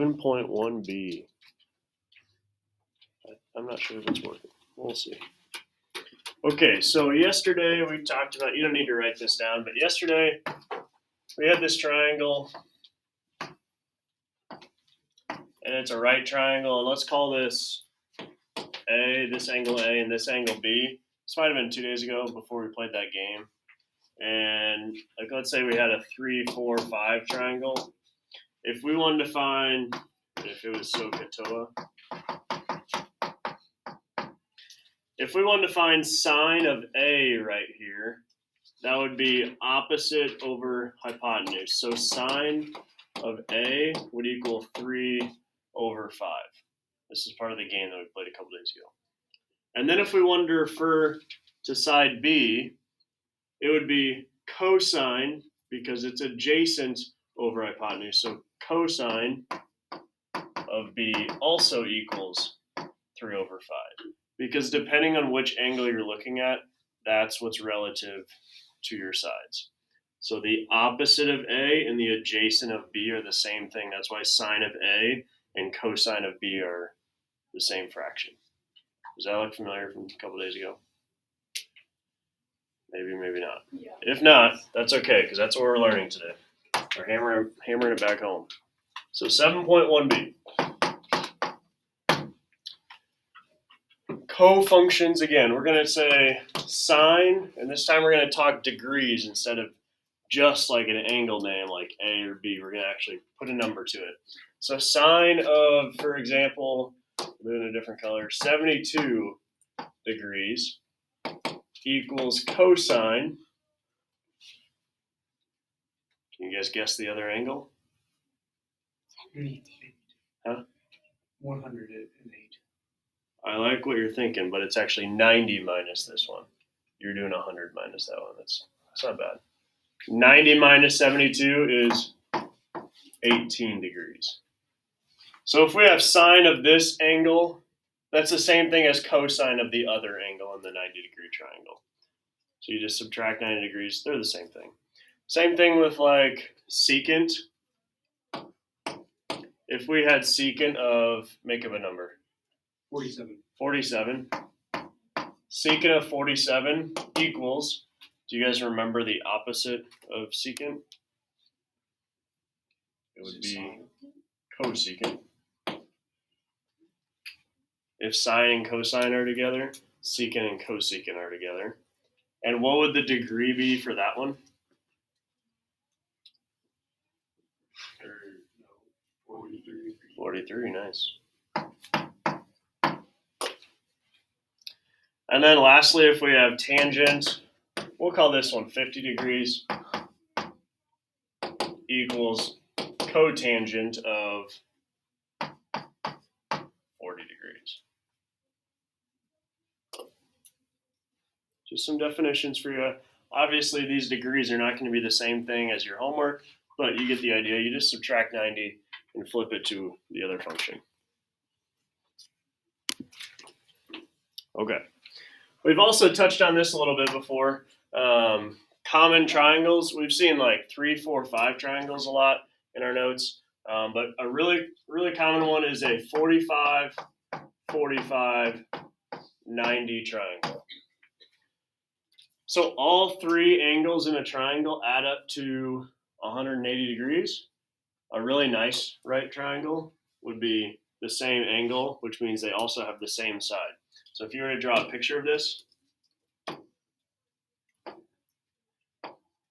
7.1B. I'm not sure if it's working. We'll see. Okay, so yesterday we talked about, you don't need to write this down, but yesterday we had this triangle, and it's a right triangle, and let's call this A, this angle A, and this angle B. This might have been 2 days ago before we played that game. And like, let's say we had a 3, 4, 5 triangle. If we wanted to find, if it was SOHCAHTOA, if we wanted to find sine of A right here, that would be opposite over hypotenuse. So sine of A would equal 3 over 5. This is part of the game that we played a couple days ago. And then if we wanted to refer to side B, it would be cosine, because it's adjacent over hypotenuse. So cosine of B also equals 3 over 5. Because depending on which angle you're looking at, that's what's relative to your sides. So the opposite of A and the adjacent of B are the same thing. That's why sine of A and cosine of B are the same fraction. Does that look familiar from a couple days ago? Maybe, maybe not. Yeah. If not, that's okay, because that's what we're learning today. We're hammering it back home. So 7.1B. Co-functions, again, we're going to say sine, and this time we're going to talk degrees instead of just like an angle name like A or B. We're going to actually put a number to it. So sine of, for example, do it in a different color, 72 degrees equals cosine. Can you guys guess the other angle? 108. Huh? 108. I like what you're thinking, but it's actually 90 minus this one. You're doing 100 minus that one. That's not bad. 90 minus 72 is 18 degrees. So if we have sine of this angle, that's the same thing as cosine of the other angle in the 90-degree triangle. So you just subtract 90 degrees. They're the same thing. Same thing with like secant. If we had secant of, make up a number. 47. 47. Secant of 47 equals, do you guys remember the opposite of secant? It would be cosecant. If sine and cosine are together, secant and cosecant are together. And what would the degree be for that one? 43. 43, nice. And then lastly, if we have tangent, we'll call this one 50 degrees equals cotangent of 40 degrees. Just some definitions for you. Obviously, these degrees are not going to be the same thing as your homework, but you get the idea. You just subtract 90 and flip it to the other function. Okay. We've also touched on this a little bit before. Common triangles. We've seen like 3, 4, 5 triangles a lot in our notes. But a really, really common one is a 45, 45, 90 triangle. So all 3 angles in a triangle add up to 180 degrees. A really nice right triangle would be the same angle, which means they also have the same side. So if you were to draw a picture of this,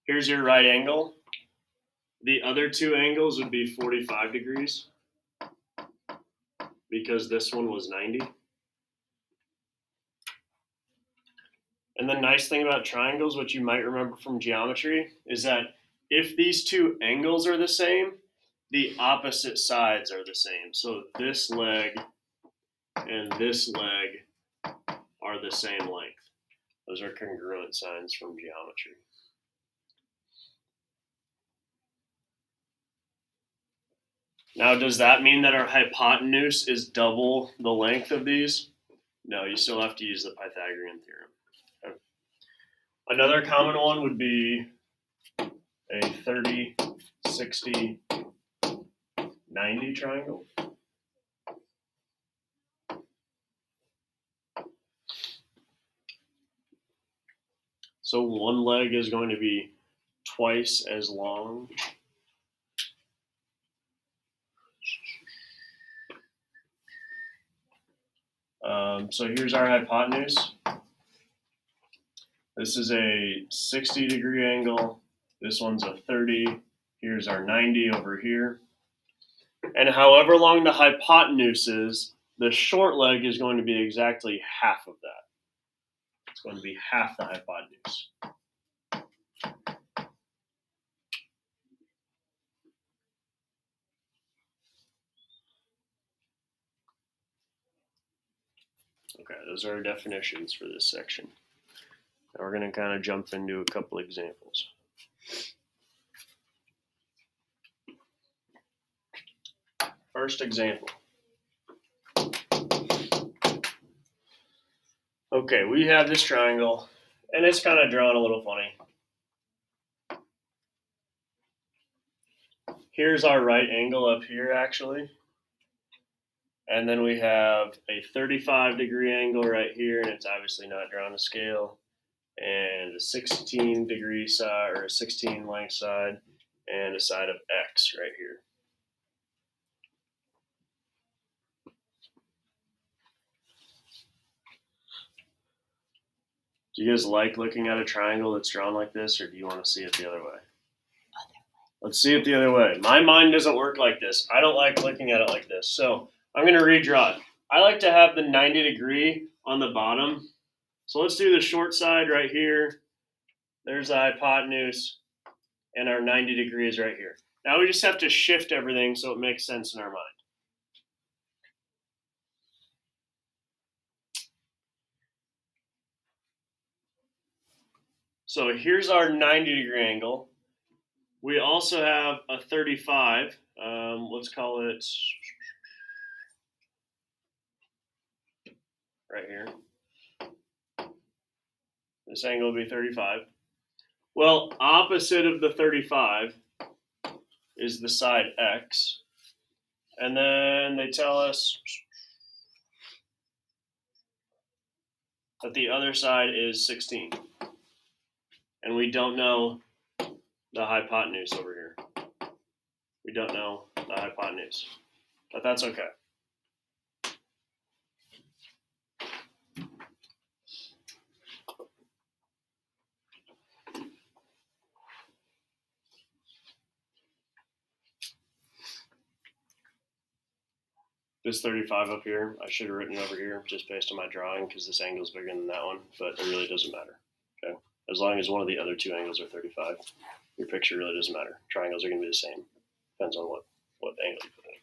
here's your right angle. The other 2 angles would be 45 degrees because this one was 90. And the nice thing about triangles, which you might remember from geometry, is that if these 2 angles are the same, the opposite sides are the same. So this leg and this leg are the same length. Those are congruent signs from geometry. Now, does that mean that our hypotenuse is double the length of these? No, you still have to use the Pythagorean theorem. Okay. Another common one would be a 30, 60, 90 triangle. So one leg is going to be twice as long. So here's our hypotenuse. This is a 60-degree angle. This one's a 30. Here's our 90 over here. And however long the hypotenuse is, the short leg is going to be exactly half of that. It's going to be half the hypotenuse. Okay, those are our definitions for this section. Now we're going to kind of jump into a couple examples. First example. Okay, we have this triangle, and it's kind of drawn a little funny. Here's our right angle up here, actually. And then we have a 35-degree angle right here, and it's obviously not drawn to scale. And a 16-degree side, or a 16 length side, and a side of X right here. Do you guys like looking at a triangle that's drawn like this, or do you want to see it the other way? Let's see it the other way. My mind doesn't work like this. I don't like looking at it like this. So I'm going to redraw it. I like to have the 90-degree on the bottom. So let's do the short side right here. There's the hypotenuse, and our 90 degrees right here. Now we just have to shift everything so it makes sense in our mind. So here's our 90-degree angle. We also have a 35. Let's call it right here. This angle will be 35. Well, opposite of the 35 is the side X. And then they tell us that the other side is 16. And we don't know the hypotenuse over here. We don't know the hypotenuse. But that's okay. This 35 up here, I should have written over here just based on my drawing because this angle is bigger than that one, but it really doesn't matter. Okay, as long as one of the other two angles are 35, your picture really doesn't matter. Triangles are going to be the same. Depends on what angle you put in.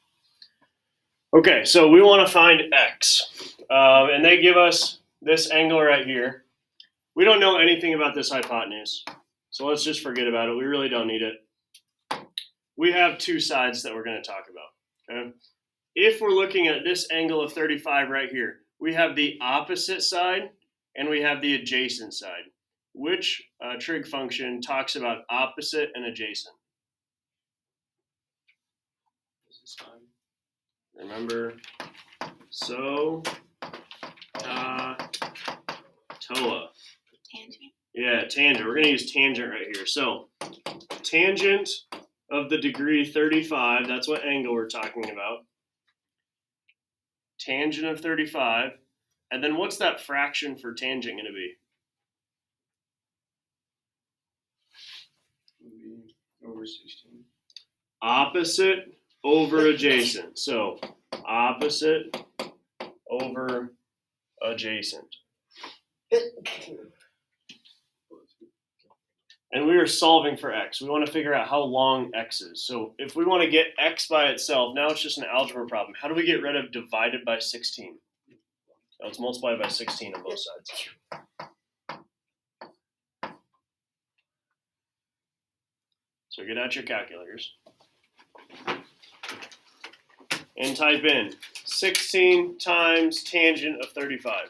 Okay, so we want to find X, and they give us this angle right here. We don't know anything about this hypotenuse, so let's just forget about it. We really don't need it. We have two sides that we're going to talk about. Okay. If we're looking at this angle of 35 right here, we have the opposite side and we have the adjacent side. Which trig function talks about opposite and adjacent? Remember, so, toa. Tangent. Yeah, tangent. We're going to use tangent right here. So, tangent of the degree 35, that's what angle we're talking about. Tangent of 35, and then what's that fraction for tangent going to be? Over 16. Opposite over adjacent. So opposite over adjacent. And we are solving for x. We want to figure out how long x is. So if we want to get x by itself, now it's just an algebra problem. How do we get rid of divided by 16? Now let's multiply by 16 on both sides. So get out your calculators and type in 16 times tangent of 35.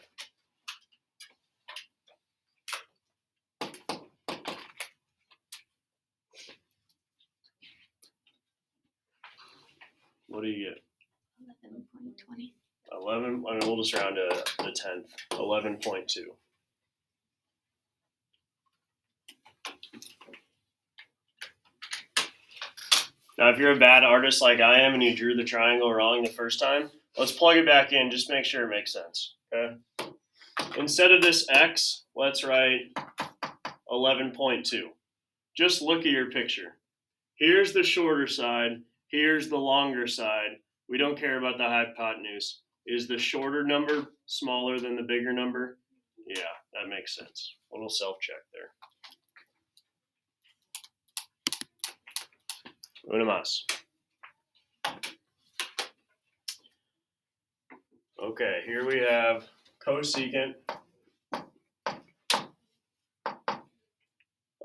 What what do you get? 11.20. 11, I mean, we'll just round to the 10th, 11.2. Now, if you're a bad artist like I am and you drew the triangle wrong the first time, let's plug it back in, just make sure it makes sense, okay? Instead of this x, let's write 11.2. Just look at your picture. Here's the shorter side, here's the longer side. We don't care about the hypotenuse. Is the shorter number smaller than the bigger number? Yeah, that makes sense. A little self-check there. Una más. Okay, here we have cosecant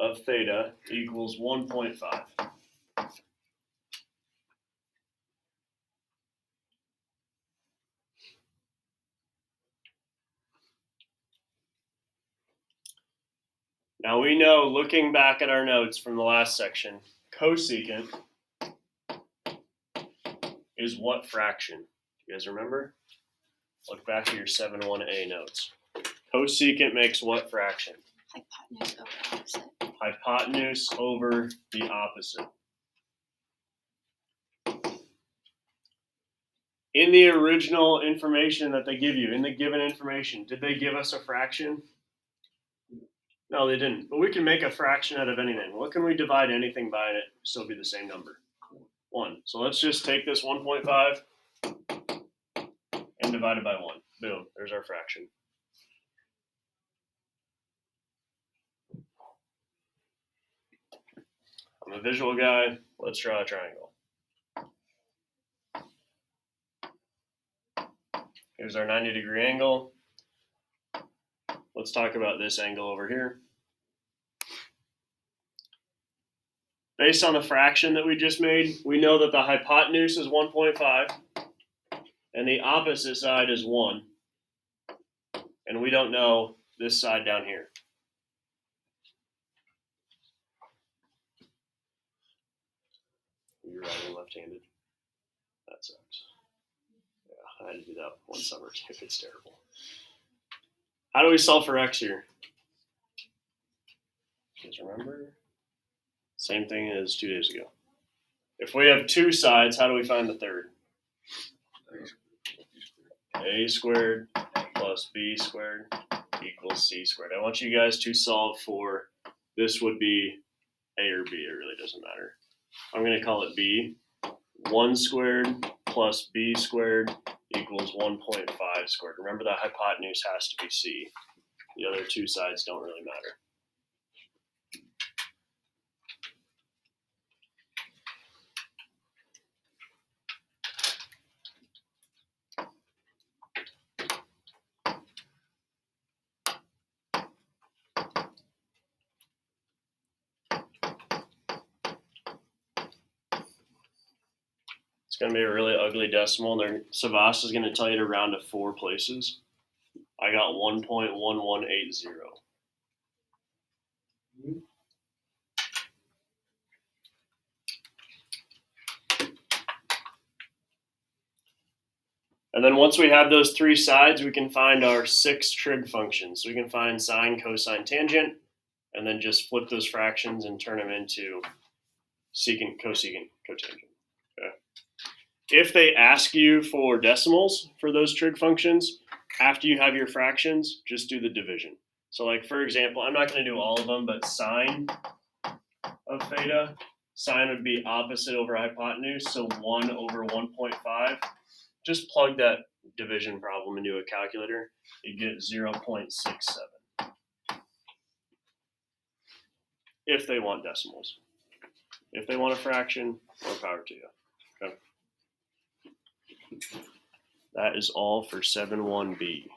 of theta equals 1.5. Now we know, looking back at our notes from the last section, cosecant is what fraction? You guys remember? Look back at your 7.1A notes. Cosecant makes what fraction? Hypotenuse over opposite. Hypotenuse over the opposite. In the original information that they give you, in the given information, did they give us a fraction? No, they didn't. But we can make a fraction out of anything. What can we divide anything by and it still be the same number? 1. So let's just take this 1.5 and divide it by 1. Boom, there's our fraction. I'm a visual guy. Let's draw a triangle. Here's our 90-degree angle. Let's talk about this angle over here. Based on the fraction that we just made, we know that the hypotenuse is 1.5 and the opposite side is 1. And we don't know this side down here. You're writing left-handed. That sucks. Yeah, I had to do that one summer too. It's terrible. How do we solve for x here? You guys remember? Same thing as 2 days ago. If we have two sides, how do we find the third? A squared plus b squared equals c squared. I want you guys to solve for, this would be a or b, it really doesn't matter. I'm going to call it b. 1 squared plus b squared equals 1.5 squared. Remember that hypotenuse has to be c. The other two sides don't really matter. It's going to be a really ugly decimal. Savas is going to tell you to round to 4 places. I got 1.1180. And then once we have those 3 sides, we can find our 6 trig functions. So we can find sine, cosine, tangent, and then just flip those fractions and turn them into secant, cosecant, cotangent. Okay. If they ask you for decimals for those trig functions, after you have your fractions, just do the division. So like, for example, I'm not going to do all of them, but sine of theta, sine would be opposite over hypotenuse, so 1 over 1.5. Just plug that division problem into a calculator, you get 0.67. If they want decimals. If they want a fraction, more power to you. Okay. That is all for 7.1B.